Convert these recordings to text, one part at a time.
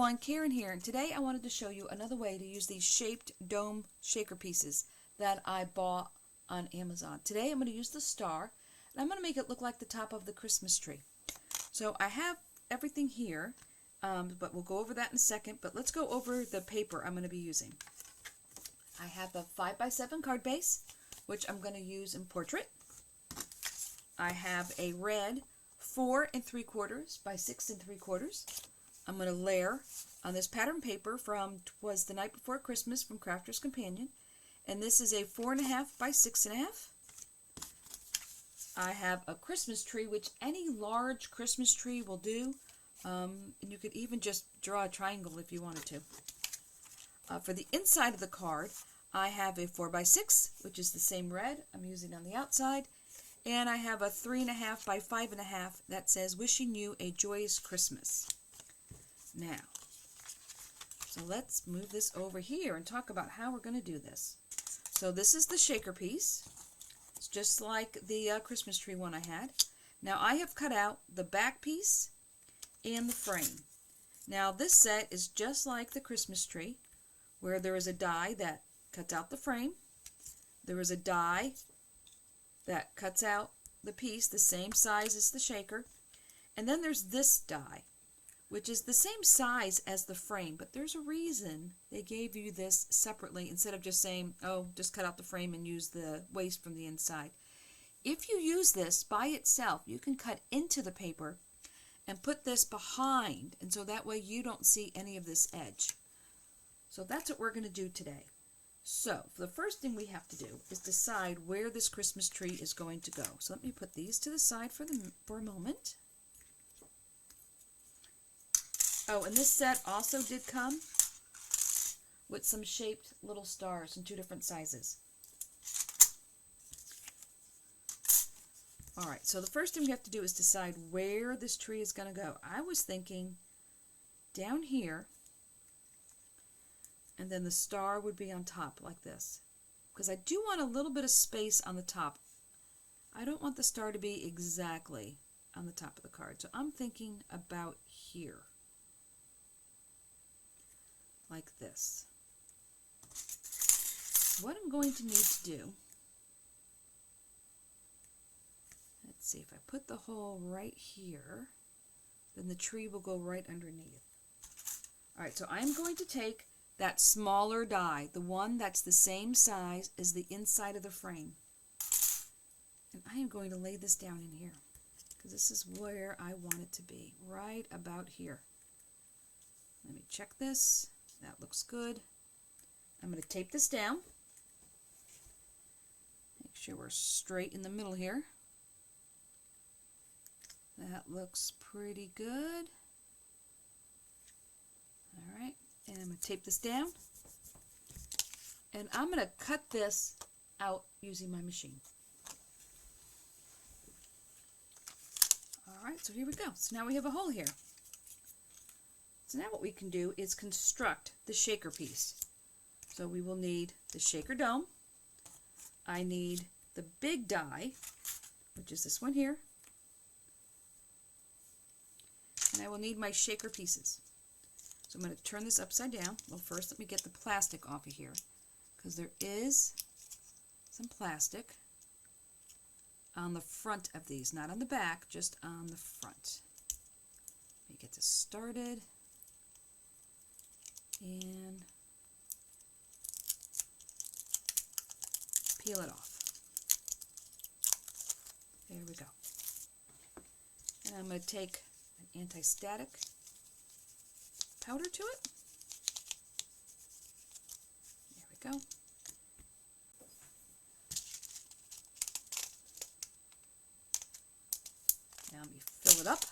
everyone, Karen here, and today I wanted to show you another way to use these shaped dome shaker pieces that I bought on Amazon. Today I'm going to use the star, and I'm going to make it look like the top of the Christmas tree. So I have everything here, but we'll go over that in a second, but let's go over the paper I'm going to be using. I have a 5x7 card base, which I'm going to use in portrait. I have a red 4 3/4 by 6 3/4. I'm going to layer on this pattern paper from Was the Night Before Christmas from Crafter's Companion, and this is a 4.5 by 6.5. I have a Christmas tree, which any large Christmas tree will do, and you could even just draw a triangle if you wanted to. For the inside of the card, I have a 4 by 6, which is the same red I'm using on the outside, and I have a 3.5 by 5.5 that says Wishing You a Joyous Christmas. Now, so let's move this over here and talk about how we're going to do this. So this is the shaker piece. It's just like the Christmas tree one I had. Now I have cut out the back piece and the frame. Now this set is just like the Christmas tree, where there is a die that cuts out the frame. There is a die that cuts out the piece the same size as the shaker. And then there's this die, which is the same size as the frame, but there's a reason they gave you this separately instead of just saying, oh, just cut out the frame and use the waste from the inside. If you use this by itself, you can cut into the paper and put this behind, and so that way you don't see any of this edge. So that's what we're going to do today. So the first thing we have to do is decide where this Christmas tree is going to go. So let me put these to the side for a moment. Oh, and this set also did come with some shaped little stars in 2 different sizes. All right, so the first thing we have to do is decide where this tree is going to go. I was thinking down here, and then the star would be on top like this, because I do want a little bit of space on the top. I don't want the star to be exactly on the top of the card, so I'm thinking about here. Like this. What I'm going to need to do, let's see, if I put the hole right here, then the tree will go right underneath. Alright, so I'm going to take that smaller die, the one that's the same size as the inside of the frame, and I am going to lay this down in here, because this is where I want it to be, right about here. Let me check this. That looks good. I'm going to tape this down. Make sure we're straight in the middle here. That looks pretty good. Alright, and I'm going to tape this down. And I'm going to cut this out using my machine. Alright, so here we go. So now we have a hole here. So now what we can do is construct the shaker piece. So we will need the shaker dome. I need the big die, which is this one here. And I will need my shaker pieces. So I'm going to turn this upside down. Well, first let me get the plastic off of here, because there is some plastic on the front of these, not on the back, just on the front. Let me get this started. And peel it off. There we go. And I'm going to take an anti-static powder to it. There we go. Now let me fill it up.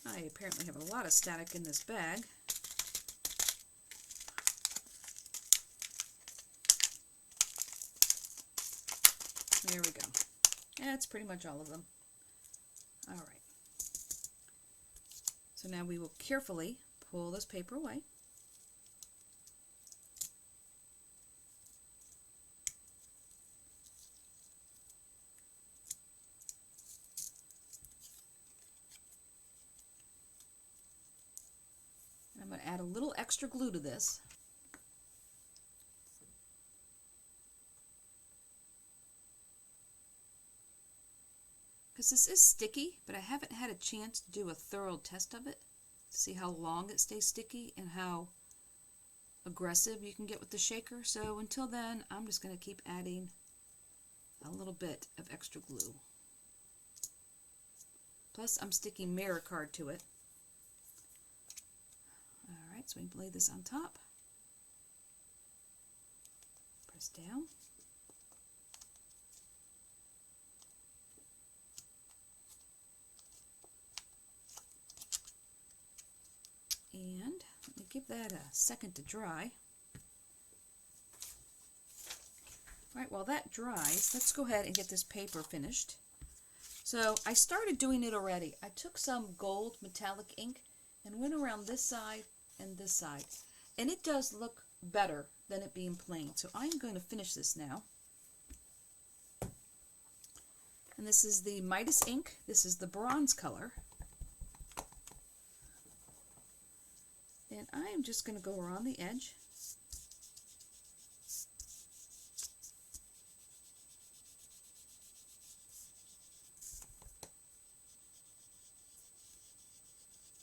I apparently have a lot of static in this bag. There we go. That's pretty much all of them. All right. So now we will carefully pull this paper away. And I'm going to add a little extra glue to this. Because this is sticky, but I haven't had a chance to do a thorough test of it to see how long it stays sticky and how aggressive you can get with the shaker. So until then, I'm just going to keep adding a little bit of extra glue. Plus, I'm sticking mirror card to it. Alright, so we lay this on top. Press down. And let me give that a second to dry. Alright, while that dries, let's go ahead and get this paper finished. So I started doing it already. I took some gold metallic ink and went around this side and this side. And it does look better than it being plain. So I'm going to finish this now. And this is the Midas ink. This is the bronze color. And I am just going to go around the edge.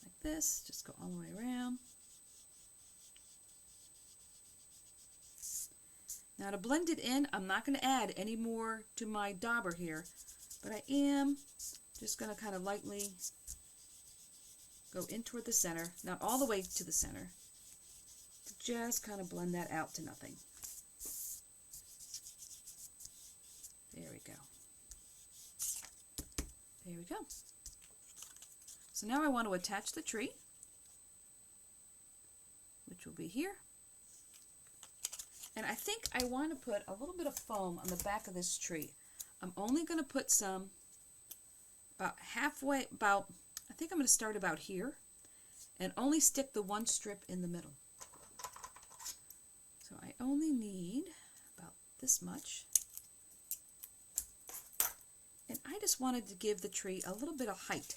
Like this, just go all the way around. Now to blend it in, I'm not going to add any more to my dauber here, but I am just going to kind of lightly go in toward the center, not all the way to the center, just kind of blend that out to nothing. There we go. There we go. So now I want to attach the tree, which will be here. And I think I want to put a little bit of foam on the back of this tree. I'm only going to put some about halfway, I think I'm going to start about here and only stick the one strip in the middle. So I only need about this much. And I just wanted to give the tree a little bit of height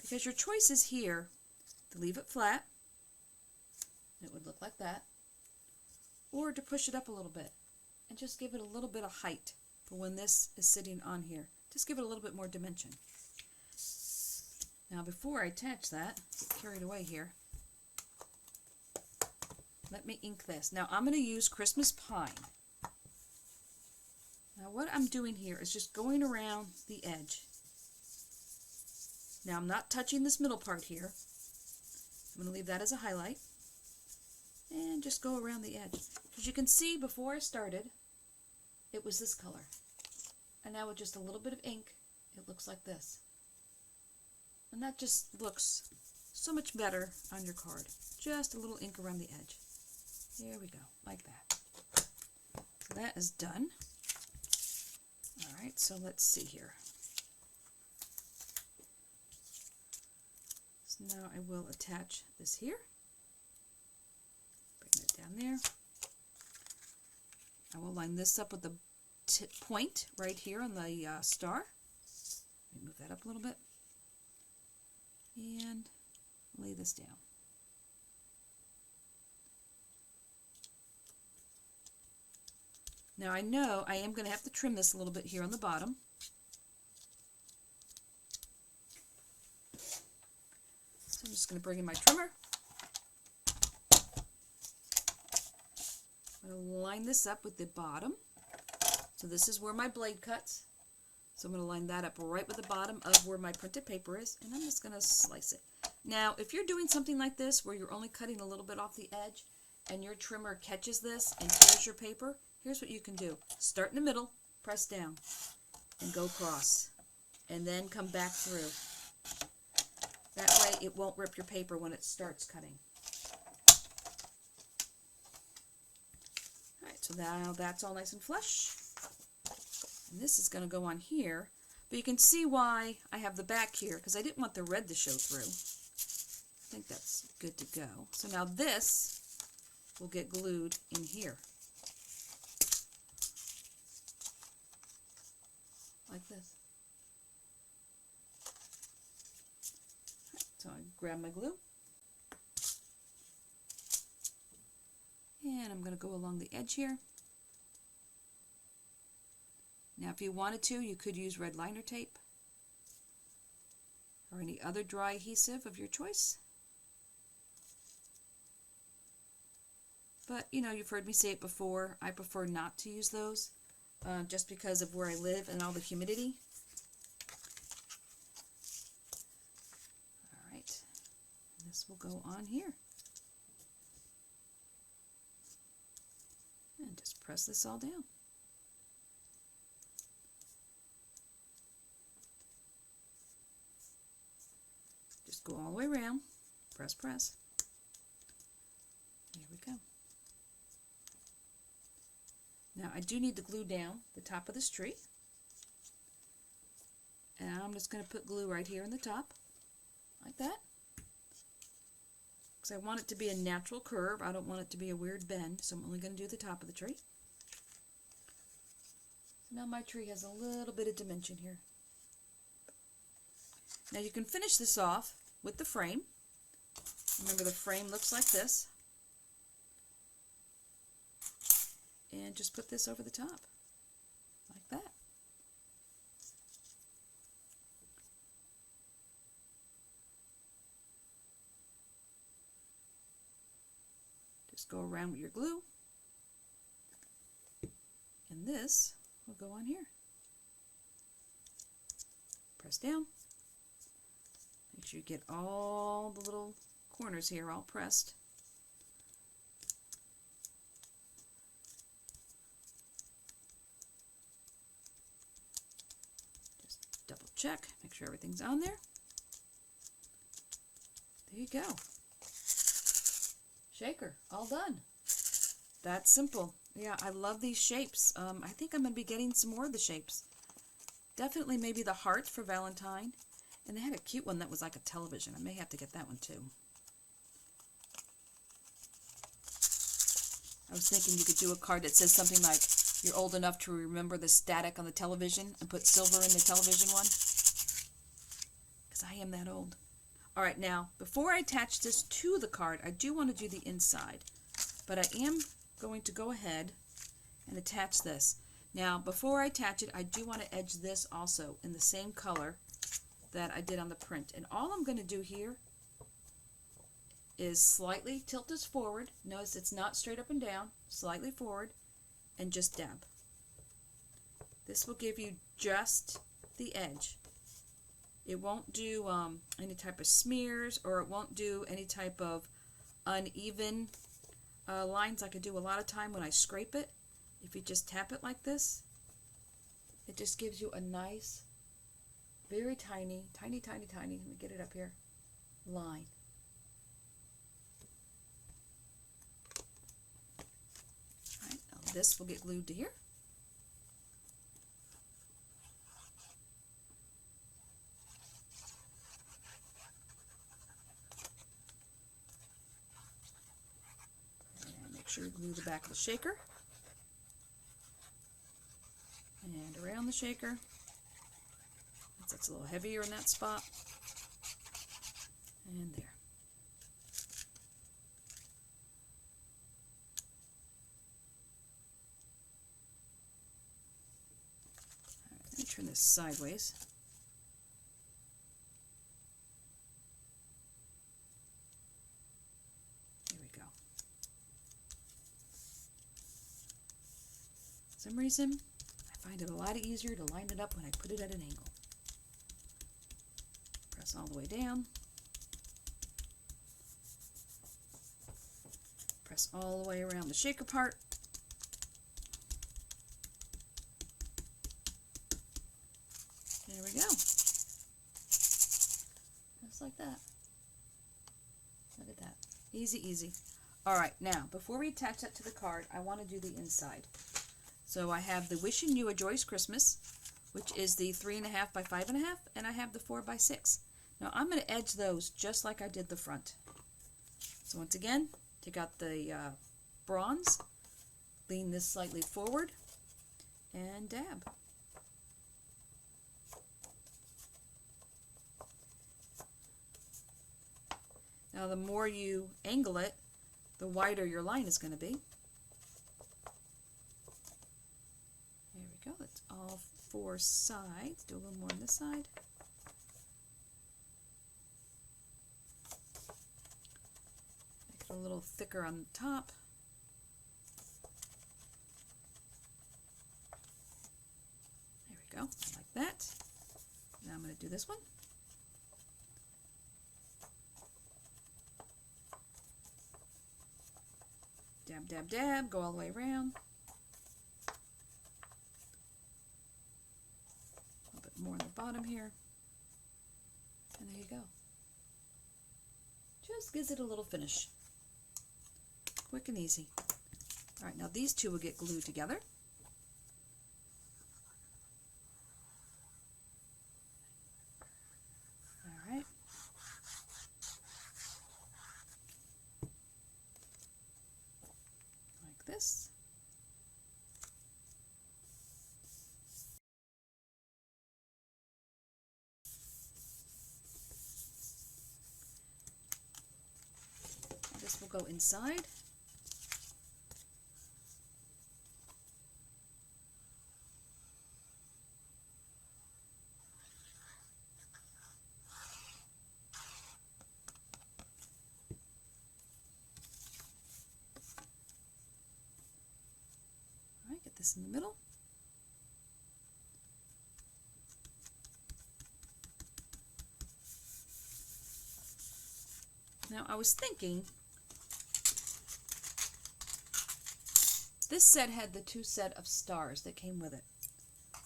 because your choice is here to leave it flat. It would look like that. Or to push it up a little bit and just give it a little bit of height for when this is sitting on here. Just give it a little bit more dimension. Now before I attach that, get carried away here, let me ink this. Now I'm going to use Christmas Pine. Now what I'm doing here is just going around the edge. Now I'm not touching this middle part here. I'm going to leave that as a highlight. And just go around the edge. As you can see, before I started, it was this color. And now with just a little bit of ink, it looks like this. And that just looks so much better on your card. Just a little ink around the edge. There we go, like that. So that is done. Alright, so let's see here. So now I will attach this here. Bring it down there. I will line this up with the point right here on the star. Let me move that up a little bit. And lay this down. Now I know I am going to have to trim this a little bit here on the bottom. So I'm just going to bring in my trimmer. I'm going to line this up with the bottom. So this is where my blade cuts. So I'm going to line that up right with the bottom of where my printed paper is, and I'm just going to slice it. Now, if you're doing something like this where you're only cutting a little bit off the edge and your trimmer catches this and tears your paper, here's what you can do. Start in the middle, press down, and go across, and then come back through. That way it won't rip your paper when it starts cutting. Alright, so now that's all nice and flush. And this is going to go on here. But you can see why I have the back here, because I didn't want the red to show through. I think that's good to go. So now this will get glued in here. Like this. So I grab my glue. And I'm going to go along the edge here. Now if you wanted to, you could use red liner tape or any other dry adhesive of your choice. But you know, you've heard me say it before, I prefer not to use those just because of where I live and all the humidity. Alright, this will go on here. And just press this all down. Just go all the way around, press, press. There we go. Now I do need to glue down the top of this tree. And I'm just going to put glue right here in the top, like that. Because I want it to be a natural curve. I don't want it to be a weird bend, so I'm only going to do the top of the tree. So now my tree has a little bit of dimension here. Now you can finish this off with the frame. Remember, the frame looks like this. And just put this over the top, like that. Just go around with your glue. And this will go on here. Press down. Make sure you get all the little corners here all pressed. Just double check, make sure everything's on there. There you go. Shaker, all done. That's simple. Yeah, I love these shapes. I think I'm going to be getting some more of the shapes. Definitely maybe the heart for Valentine. And they had a cute one that was like a television. I may have to get that one too. I was thinking you could do a card that says something like, you're old enough to remember the static on the television, and put silver in the television one. Because I am that old. Alright, now, before I attach this to the card, I do want to do the inside. But I am going to go ahead and attach this. Now, before I attach it, I do want to edge this also in the same color that I did on the print. And all I'm going to do here is slightly tilt this forward. Notice it's not straight up and down, slightly forward, and just dab. This will give you just the edge. It won't do any type of smears, or it won't do any type of uneven lines like I do a lot of time when I scrape it. If you just tap it like this, it just gives you a nice, very tiny, let me get it up here, line. Alright, now this will get glued to here. And make sure you glue the back of the shaker. And around the shaker. That's a little heavier in that spot. And there. All right, let me turn this sideways. There we go. For some reason, I find it a lot easier to line it up when I put it at an angle. Press all the way down. Press all the way around the shaker part. There we go. Just like that. Look at that. Easy, easy. Alright, now, before we attach that to the card, I want to do the inside. So I have the Wishing You a Joyous Christmas which is the 3.5 by 5.5, and I have the 4 by 6. Now I'm going to edge those just like I did the front. So once again, take out the bronze, lean this slightly forward, and dab. Now the more you angle it, the wider your line is going to be. There we go, that's all 4 sides. Do a little more on this side. Make it a little thicker on the top. There we go, like that. Now I'm going to do this one. Dab, dab, dab, go all the way around. A little bit more on the bottom here. And there you go. Just gives it a little finish. Quick and easy. All right, now these two will get glued together. All right. Like this. And this will go inside. Get this in the middle. Now I was thinking, this set had the 2 set of stars that came with it.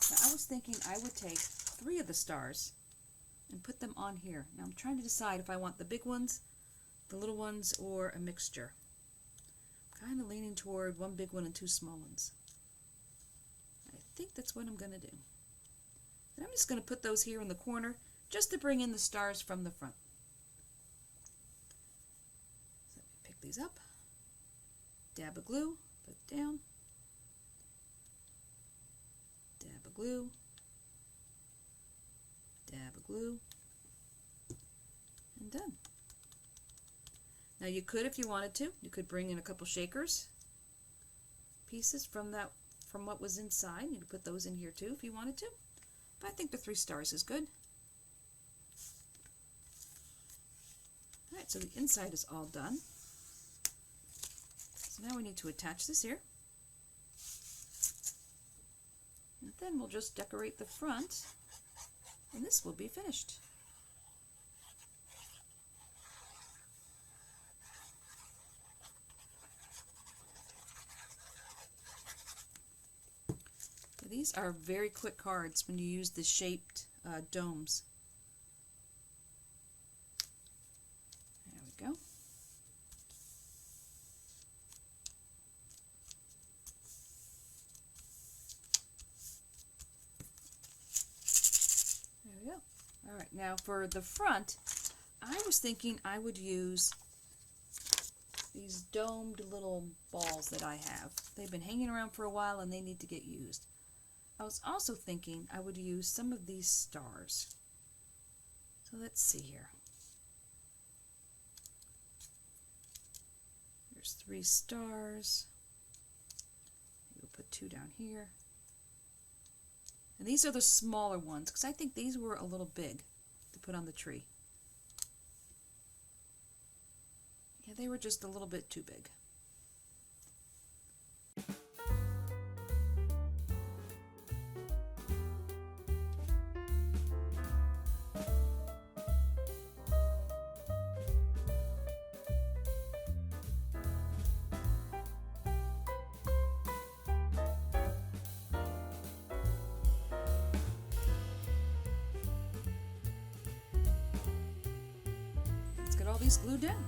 Now I was thinking I would take 3 of the stars and put them on here. Now I'm trying to decide if I want the big ones, the little ones, or a mixture. I'm kind of leaning toward 1 big one and 2 small ones. I think that's what I'm going to do. And I'm just going to put those here in the corner just to bring in the stars from the front. So let me pick these up, dab of glue, put it down, dab of glue, dab of glue, and done. Now you could, if you wanted to, you could bring in a couple shakers pieces from what was inside. You could put those in here too if you wanted to. But I think the 3 stars is good. Alright, so the inside is all done. So now we need to attach this here. And then we'll just decorate the front, and this will be finished. These are very quick cards when you use the shaped domes. There we go. There we go. All right, now for the front, I was thinking I would use these domed little balls that I have. They've been hanging around for a while and they need to get used. I was also thinking I would use some of these stars. So let's see here. There's 3 stars. We'll put 2 down here. And these are the smaller ones because I think these were a little big to put on the tree. Yeah, they were just a little bit too big. Let's get all these glued down.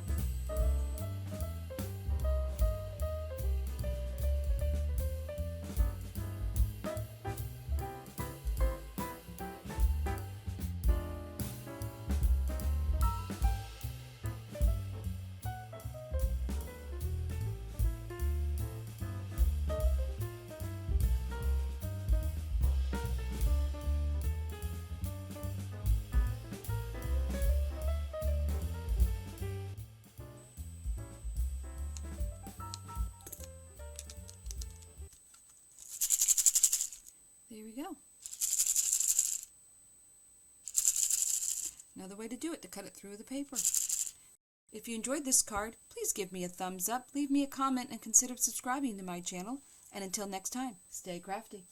you go. Another way to do it, to cut it through the paper. If you enjoyed this card, please give me a thumbs up, leave me a comment, and consider subscribing to my channel. And until next time, stay crafty.